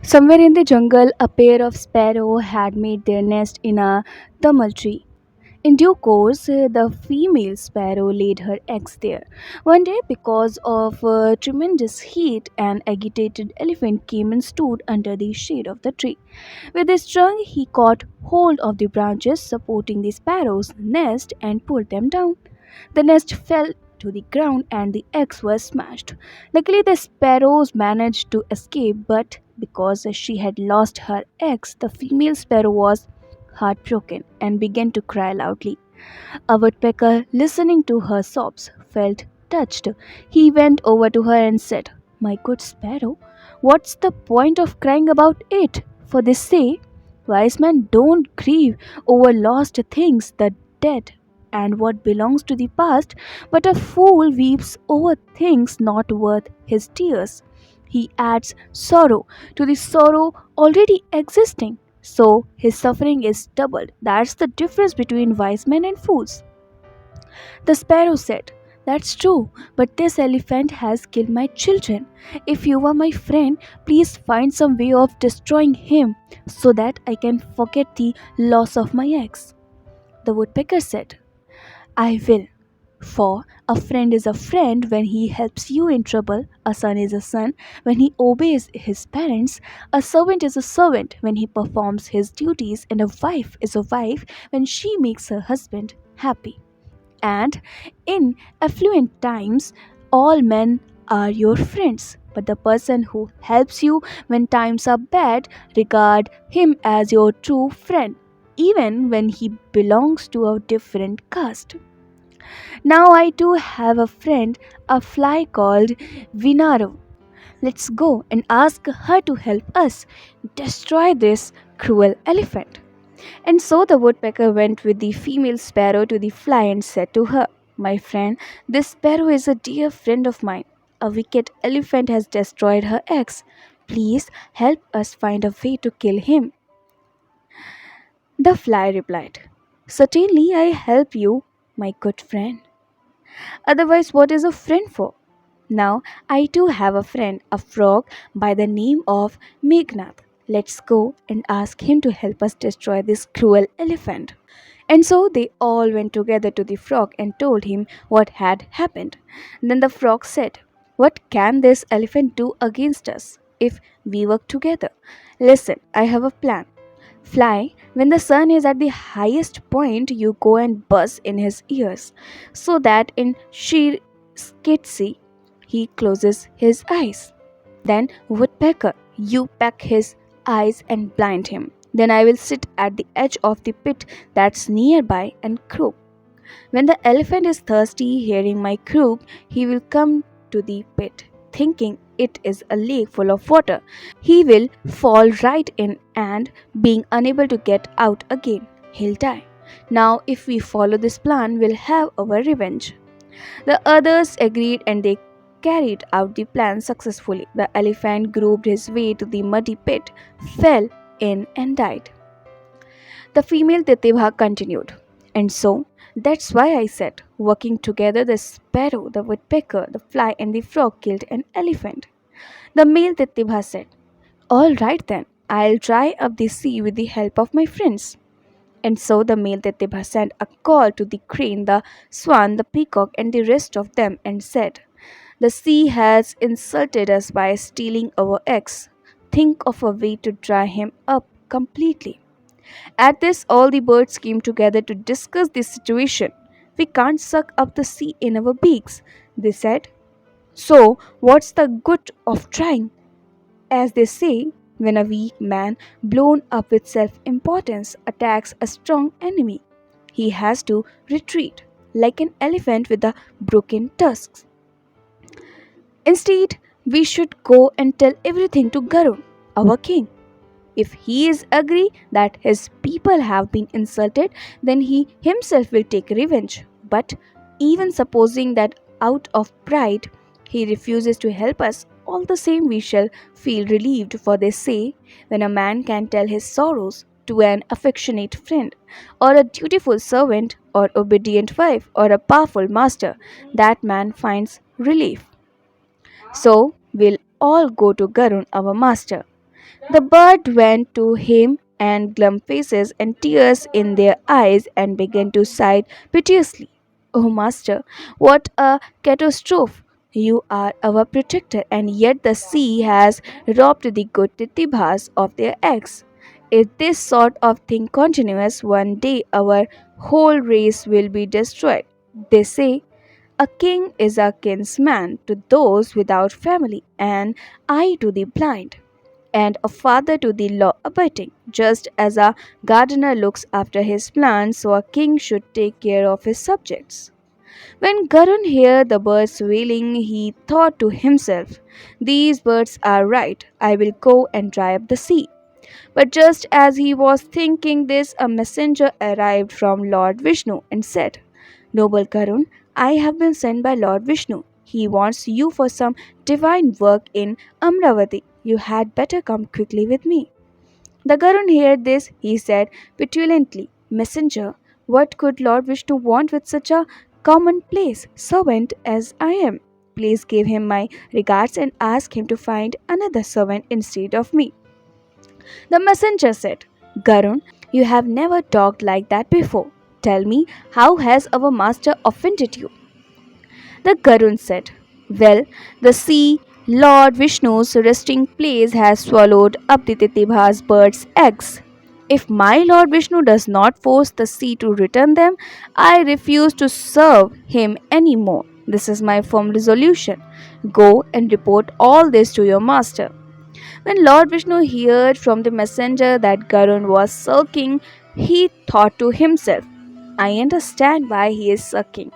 Somewhere in the jungle, a pair of sparrows had made their nest in a tamal tree. In due course, the female sparrow laid her eggs there. One day, because of tremendous heat, an agitated elephant came and stood under the shade of the tree. With his trunk, he caught hold of the branches supporting the sparrow's nest and pulled them down. The nest fell to the ground and the eggs were smashed. Luckily, the sparrows managed to escape, but because she had lost her eggs, the female sparrow was heartbroken and began to cry loudly. A woodpecker, listening to her sobs, felt touched. He went over to her and said, "My good sparrow, what's the point of crying about it? For they say, wise men don't grieve over lost things, the dead, and what belongs to the past, but a fool weeps over things not worth his tears. He adds sorrow to the sorrow already existing. So his suffering is doubled. That's the difference between wise men and fools." The sparrow said, "That's true, but this elephant has killed my children. If you are my friend, please find some way of destroying him so that I can forget the loss of my eggs." The woodpecker said, "I will. For a friend is a friend when he helps you in trouble, a son is a son when he obeys his parents, a servant is a servant when he performs his duties, and a wife is a wife when she makes her husband happy. And in affluent times, all men are your friends. But the person who helps you when times are bad, regard him as your true friend, even when he belongs to a different caste." Now I too have a friend, a fly called Vinaro. Let's go and ask her to help us destroy this cruel elephant. And so the woodpecker went with the female sparrow to the fly and said to her, "My friend, this sparrow is a dear friend of mine. A wicked elephant has destroyed her eggs. Please help us find a way to kill him." The fly replied, "Certainly I help you, my good friend. Otherwise, what is a friend for? Now, I too have a friend, a frog by the name of Meghnad. Let's go and ask him to help us destroy this cruel elephant." And so they all went together to the frog and told him what had happened. Then the frog said, "What can this elephant do against us if we work together? Listen, I have a plan. Fly, when the sun is at the highest point, you go and buzz in his ears, so that in sheer ecstasy he closes his eyes. Then, woodpecker, you peck his eyes and blind him. Then I will sit at the edge of the pit that's nearby and croak. When the elephant is thirsty, hearing my croak, he will come to the pit, thinking it is a lake full of water. He will fall right in and, being unable to get out again, he'll die. Now, if we follow this plan, we'll have our revenge." The others agreed and they carried out the plan successfully. The elephant groped his way to the muddy pit, fell in, and died. The female Titibha continued, "And so, that's why I said, working together, the sparrow, the woodpecker, the fly, and the frog killed an elephant." The male Titibha said, "All right then, I'll dry up the sea with the help of my friends." And so the male Titibha sent a call to the crane, the swan, the peacock, and the rest of them and said, "The sea has insulted us by stealing our eggs. Think of a way to dry him up completely." At this, all the birds came together to discuss the situation. "We can't suck up the sea in our beaks," they said. "So, what's the good of trying? As they say, when a weak man, blown up with self importance, attacks a strong enemy, he has to retreat, like an elephant with the broken tusks. Instead, we should go and tell everything to Garun, our king. If he is agree that his people have been insulted, then he himself will take revenge. But even supposing that out of pride he refuses to help us, all the same we shall feel relieved, for they say, when a man can tell his sorrows to an affectionate friend, or a dutiful servant, or obedient wife, or a powerful master, that man finds relief. So we'll all go to Garun, our master. The bird went to him and glum faces and tears in their eyes and began to sigh piteously. Oh, master, what a catastrophe! You are our protector, and yet the sea has robbed the good Titibhas of their eggs. If this sort of thing continues, one day our whole race will be destroyed. They say a king is a kinsman to those without family, and eye to the blind, and a father to the law abiding. Just as a gardener looks after his plants, so a king should take care of his subjects. When Garun heard the birds wailing, he thought to himself, these birds are right, I will go and dry up the sea. But just as he was thinking this, a messenger arrived from Lord Vishnu and said, Noble Karun, I have been sent by Lord Vishnu. He wants you for some divine work in Amravati. You had better come quickly with me. The Garun heard this, he said petulantly, Messenger, what could Lord Vishnu want with such a commonplace servant as I am? Please give him my regards and ask him to find another servant instead of me. The messenger said, Garun, you have never talked like that before. Tell me, how has our master offended you? The Garun said, Well, the sea, Lord Vishnu's resting place, has swallowed up the Titibha's bird's eggs. If my Lord Vishnu does not force the sea to return them, I refuse to serve him any more. This is my firm resolution. Go and report all this to your master. When Lord Vishnu heard from the messenger that Garun was sulking, he thought to himself, I understand why he is sulking.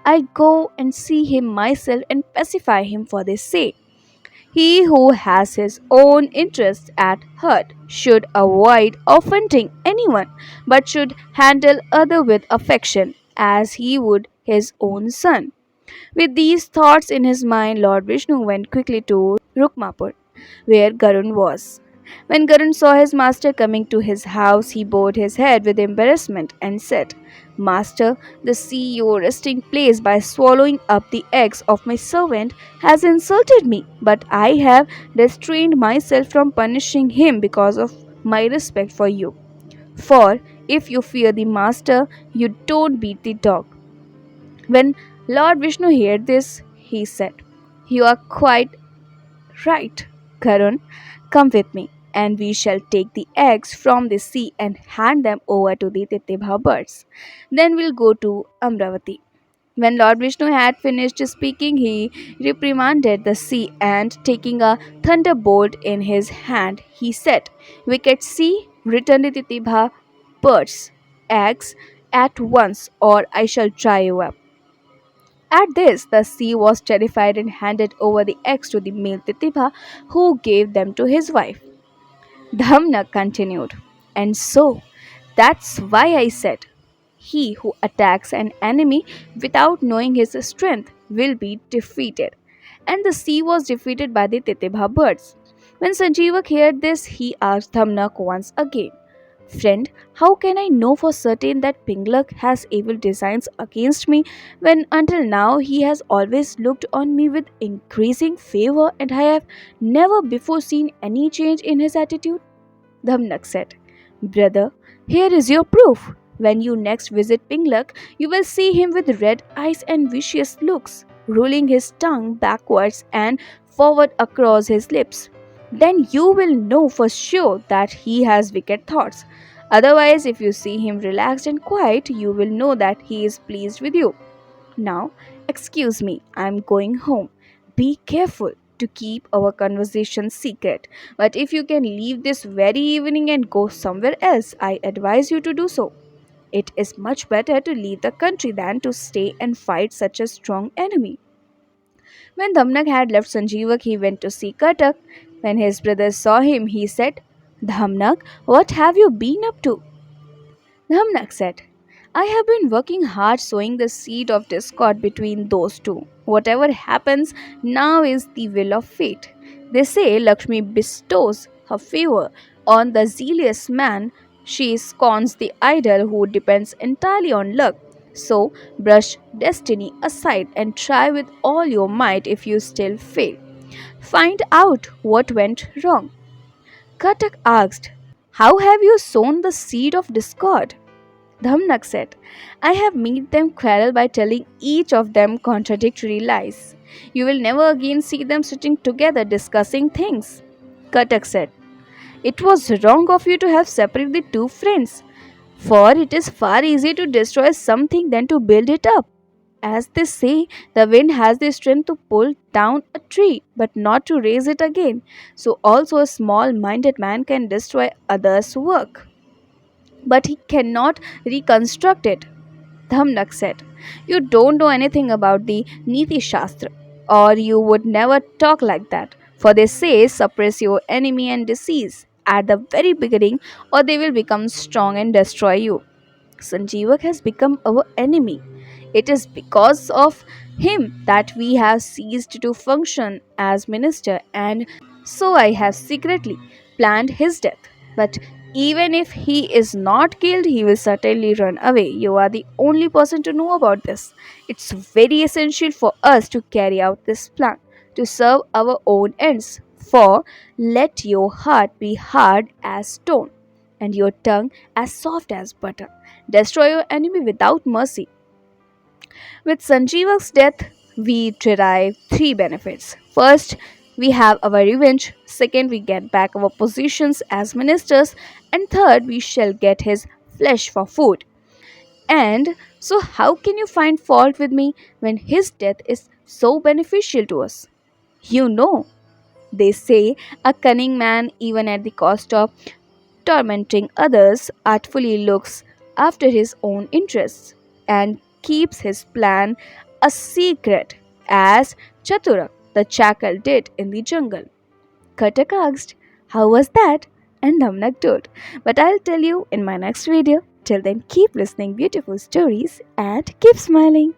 I'll go and see him myself and pacify him for this sake. He who has his own interests at heart should avoid offending anyone, but should handle other with affection, as he would his own son. With these thoughts in his mind, Lord Vishnu went quickly to Rukmapur, where Garun was. When Garun saw his master coming to his house, he bowed his head with embarrassment and said, Master, the sea, your resting place, by swallowing up the eggs of my servant, has insulted me, but I have restrained myself from punishing him because of my respect for you. For if you fear the master, you don't beat the dog. When Lord Vishnu heard this, he said, You are quite right, Karun. Come with me, and we shall take the eggs from the sea and hand them over to the Titibha birds. Then we'll go to Amravati. When Lord Vishnu had finished speaking, he reprimanded the sea and, taking a thunderbolt in his hand, he said, Wicked sea, return the Titibha birds' eggs at once, or I shall dry you up. At this, the sea was terrified and handed over the eggs to the male Titipa, who gave them to his wife. Dhamna continued, And so, that's why I said, he who attacks an enemy without knowing his strength will be defeated. And the sea was defeated by the Titibha birds. When Sanjeevak heard this, he asked Dhamnak once again, Friend, how can I know for certain that Pinglak has evil designs against me when until now he has always looked on me with increasing favor and I have never before seen any change in his attitude? Dhamnak said, Brother, here is your proof. When you next visit Pinglak, you will see him with red eyes and vicious looks, rolling his tongue backwards and forward across his lips. Then you will know for sure that he has wicked thoughts. Otherwise, if you see him relaxed and quiet, you will know that he is pleased with you. Now, excuse me, I am going home. Be careful to keep our conversation secret. But if you can leave this very evening and go somewhere else, I advise you to do so. It is much better to leave the country than to stay and fight such a strong enemy. When Dhamnak had left Sanjeevak, he went to see Katak. When his brother saw him, he said, Dhamnak, what have you been up to? Dhamnak said, I have been working hard sowing the seed of discord between those two. Whatever happens now is the will of fate. They say Lakshmi bestows her favor on the zealous man. She scorns the idol who depends entirely on luck. So brush destiny aside and try with all your might if you still fail. Find out what went wrong. Katak asked, "How have you sown the seed of discord?" Dhamnak said, "I have made them quarrel by telling each of them contradictory lies. You will never again see them sitting together discussing things." Katak said, "It was wrong of you to have separated the two friends, for it is far easier to destroy something than to build it up. As they say, the wind has the strength to pull down a tree, but not to raise it again. So also a small minded man can destroy others' work, but he cannot reconstruct it." Dhamnak said, "You don't know anything about the Niti Shastra, or you would never talk like that. For they say, suppress your enemy and disease at the very beginning, or they will become strong and destroy you. Sanjeevak has become our enemy. It is because of him that we have ceased to function as minister, and so I have secretly planned his death. But even if he is not killed, he will certainly run away. You are the only person to know about this. It's very essential for us to carry out this plan to serve our own ends. For let your heart be hard as stone and your tongue as soft as butter. Destroy your enemy without mercy." With Sanjeevak's death, we derive three benefits. First, we have our revenge. Second, we get back our positions as ministers. And third, we shall get his flesh for food. And so, how can you find fault with me when his death is so beneficial to us? You know, they say a cunning man, even at the cost of tormenting others, artfully looks after his own interests and keeps his plan a secret, as Chaturak the jackal did in the jungle. Katak asked, "How was that?" And Dhamnak told, "But I'll tell you in my next video. Till then, keep listening beautiful stories and keep smiling."